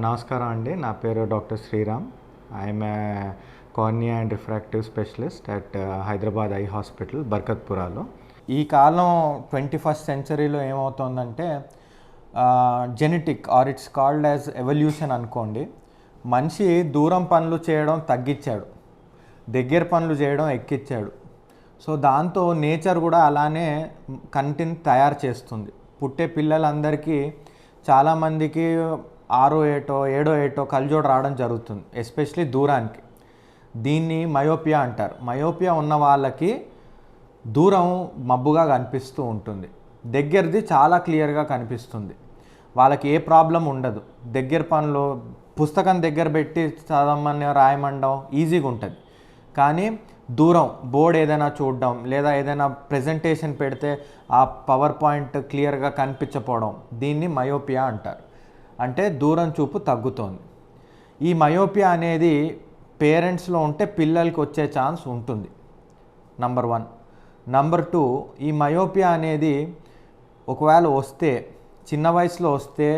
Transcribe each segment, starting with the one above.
నమస్కారం అండి. నా పేరు doctor Sriram. I'm a cornea and refractive specialist at Hyderabad eye hospital బర్కత్పురాలో. ఈ కాలం 21st సెంచరీలో ఏమవుతుందంటే genetic or it's called as evolution అనుకోండి. మనిషి దూరం పనులు చేయడం తగ్గించాడు, దగ్గర పనులు చేయడం ఎక్కించాడు. సో దాంతో నేచర్ కూడా అలానే కంటెంట్ తయారు చేస్తుంది. పుట్టే పిల్లలందరికీ చాలామందికి 6 ఏటో 7 ఏటో కళ్ళజోడు రావడం జరుగుతుంది, ఎస్పెషలీ దూరానికి. దీన్ని మయోపియా అంటారు. మయోపియా ఉన్న వాళ్ళకి దూరం మబ్బుగా కనిపిస్తూ ఉంటుంది, దగ్గరది చాలా క్లియర్గా కనిపిస్తుంది. వాళ్ళకి ఏ ప్రాబ్లం ఉండదు. దగ్గర పనులు పుస్తకం దగ్గర పెట్టి చదవమని రాయమండం ఈజీగా ఉంటుంది. కానీ దూరం బోర్డు ఏదైనా చూడడం లేదా ఏదైనా ప్రెజెంటేషన్ పెడితే ఆ పవర్ పాయింట్ క్లియర్గా కనిపించకపోవడం, దీన్ని మయోపియా అంటారు. అంటే దూరం చూపు తగ్గుతోంది. ఈ మయోపియా అనేది పేరెంట్స్లో ఉంటే పిల్లలకి వచ్చే ఛాన్స్ ఉంటుంది, నంబర్ 1. నంబర్ 2, ఈ మయోపియా అనేది ఒకవేళ వస్తే చిన్న వయసులో వస్తే,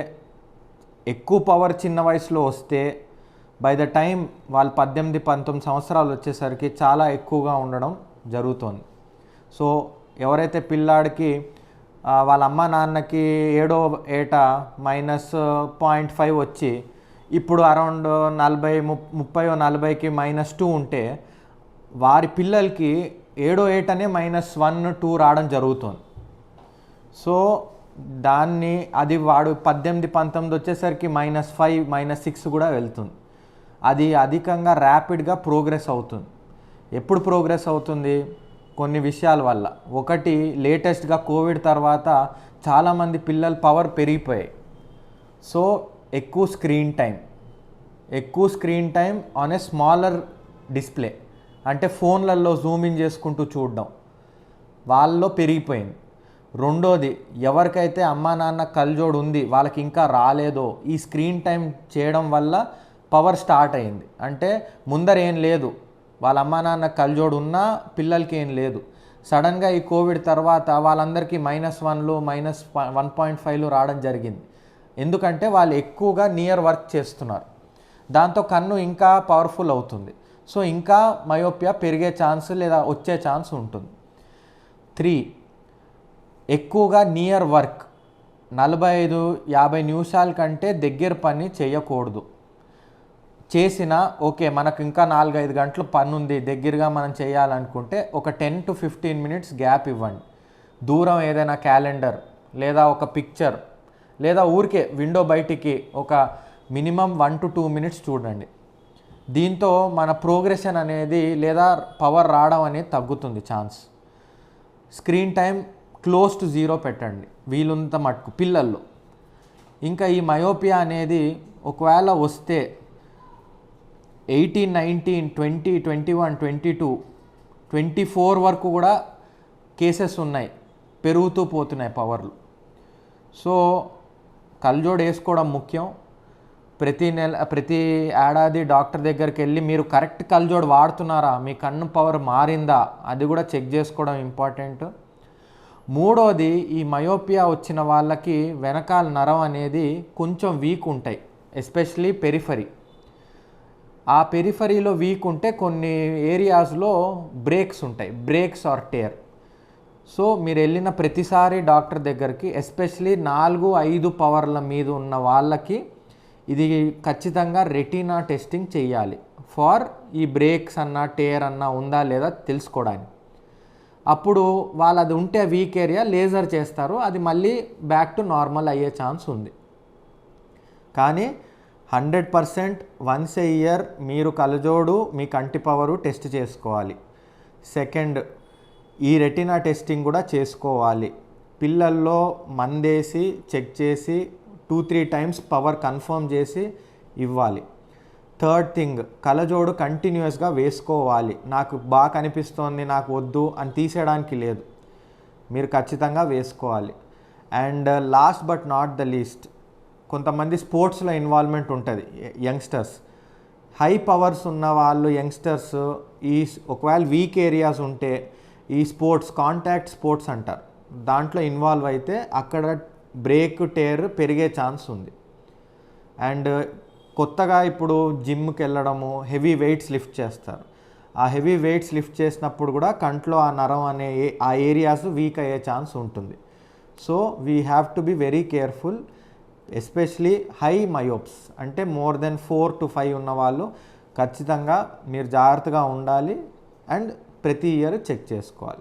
ఎక్కువ పవర్ చిన్న వయసులో వస్తే బై ద టైం వాళ్ళు 18-19 సంవత్సరాలు వచ్చేసరికి చాలా ఎక్కువగా ఉండడం జరుగుతుంది. సో ఎవరైతే పిల్లాడికి వాళ్ళ అమ్మ నాన్నకి 7వ ఏట -0.5 వచ్చి ఇప్పుడు అరౌండ్ 30-40కి -2 ఉంటే, వారి పిల్లలకి 7వ ఏటనే -1, 2 రావడం జరుగుతుంది. సో దాన్ని అది వాడు 18-19 వచ్చేసరికి -5, -6 కూడా వెళ్తుంది. అది అధికంగా ర్యాపిడ్గా ప్రోగ్రెస్ అవుతుంది. ఎప్పుడు ప్రోగ్రెస్ అవుతుంది? కొన్ని విషయాల వల్ల. ఒకటి, లేటెస్ట్గా కోవిడ్ తర్వాత చాలామంది పిల్లల పవర్ పెరిగిపోయాయి. సో ఎక్కువ screen time on a smaller display, అంటే ఫోన్లలో జూమ్ ఇన్ చేసుకుంటూ చూడడం వాళ్ళలో పెరిగిపోయింది. రెండోది, ఎవరికైతే అమ్మా నాన్న కళ్ళజోడు ఉంది వాళ్ళకి ఇంకా రాలేదో, ఈ స్క్రీన్ టైం చేయడం వల్ల పవర్ స్టార్ట్ అయింది. అంటే ముందర ఏం లేదు, వాళ్ళ అమ్మా నాన్న కళ్ళజోడు ఉన్నా పిల్లలకి ఏం లేదు. సడన్గా ఈ కోవిడ్ తర్వాత వాళ్ళందరికీ -1లు -1.5లు రావడం జరిగింది. ఎందుకంటే వాళ్ళు ఎక్కువగా నియర్ వర్క్ చేస్తున్నారు. దాంతో కన్ను ఇంకా పవర్ఫుల్ అవుతుంది. సో ఇంకా మయోపియా పెరిగే ఛాన్స్ లేదా వచ్చే ఛాన్స్ ఉంటుంది. 3, ఎక్కువగా నియర్ వర్క్ 45-50 నిమిషాల కంటే దగ్గర పని చేయకూడదు. చేసినా ఓకే, మనకు ఇంకా 4-5 గంటలు పని ఉంది, దగ్గరగా మనం చేయాలనుకుంటే ఒక 10-15 మినిట్స్ గ్యాప్ ఇవ్వండి. దూరం ఏదైనా క్యాలెండర్ లేదా ఒక పిక్చర్ లేదా ఊరికే విండో బయటికి ఒక మినిమం 1-2 మినిట్స్ చూడండి. దీంతో మన ప్రోగ్రెషన్ అనేది లేదా పవర్ రావడం అనేది తగ్గుతుంది chance. Screen time close to 0 పెట్టండి వీలుంత మటుకు పిల్లల్లో. ఇంకా ఈ మయోపియా అనేది ఒకవేళ వస్తే 18, 19, 20, 21, 22, 24 వరకు కూడా కేసెస్ ఉన్నాయి, పెరుగుతూ పోతున్నాయి పవర్లు. సో కళ్ళజోడు వేసుకోవడం ముఖ్యం. ప్రతి ఏడాది డాక్టర్ దగ్గరికి వెళ్ళి మీరు కరెక్ట్ కళ్ళజోడు వాడుతున్నారా, మీ కన్ను పవర్ మారిందా, అది కూడా చెక్ చేసుకోవడం ఇంపార్టెంట్. మూడోది, ఈ మయోపియా వచ్చిన వాళ్ళకి వెనకాల నరం అనేది కొంచెం వీక్ ఉంటాయి, ఎస్పెషలీ పెరిఫరీ. ఆ పెరిఫరీలో వీక్ ఉంటే కొన్ని ఏరియాస్లో బ్రేక్స్ ఉంటాయి, బ్రేక్స్ ఆర్ టేర్. సో మీరు వెళ్ళిన ప్రతిసారి డాక్టర్ దగ్గరికి, ఎస్పెషలీ 4-5 పవర్ల మీద ఉన్న వాళ్ళకి ఇది ఖచ్చితంగా రెటీనా టెస్టింగ్ చేయాలి ఫార్ ఈ బ్రేక్స్ అన్నా టేర్ అన్నా ఉందా లేదా తెలుసుకోవడానికి. అప్పుడు వాళ్ళది ఉంటే వీక్ ఏరియా లేజర్ చేస్తారు, అది మళ్ళీ బ్యాక్ టు నార్మల్ అయ్యే ఛాన్స్ ఉంది. కానీ 100% వన్స్ ఏ ఇయర్ మీరు కళ్ళజోడు మీ కంటి పవరు టెస్ట్ చేసుకోవాలి. సెకండ్, ఈ రెటీనా టెస్టింగ్ కూడా చేసుకోవాలి. పిల్లల్లో మందేసి చెక్ చేసి 2-3 టైమ్స్ పవర్ కన్ఫర్మ్ చేసి ఇవ్వాలి. థర్డ్ థింగ్, కళ్ళజోడు కంటిన్యూస్గా వేసుకోవాలి. నాకు బాగా కనిపిస్తోంది నాకు వద్దు అని తీసేయడానికి లేదు, మీరు ఖచ్చితంగా వేసుకోవాలి. And last but not the least, కొంతమంది స్పోర్ట్స్లో ఇన్వాల్వ్మెంట్ ఉంటుంది. యంగ్స్టర్స్, హై పవర్స్ ఉన్న వాళ్ళు యంగ్స్టర్స్ ఒకవేళ వీక్ ఏరియాస్ ఉంటే ఈ కాంటాక్ట్ స్పోర్ట్స్ అంటారు, దాంట్లో ఇన్వాల్వ్ అయితే అక్కడ బ్రేక్ టేర్ పెరిగే ఛాన్స్ ఉంది. అండ్ కొత్తగా ఇప్పుడు జిమ్కి వెళ్ళడము, హెవీ వెయిట్స్ లిఫ్ట్ చేస్తారు. ఆ హెవీ వెయిట్స్ లిఫ్ట్ చేసినప్పుడు కూడా కంట్లో ఆ నరం అనే ఆ ఏరియాస్ వీక్ అయ్యే ఛాన్స్ ఉంటుంది. So we have to be very careful, especially high myopes అంటే మోర్ దెన్ 4 to 5 ఉన్న వాళ్ళు ఖచ్చితంగా మీరు జాగ్రత్తగా ఉండాలి అండ్ ప్రతి ఇయర్ చెక్ చేసుకోవాలి.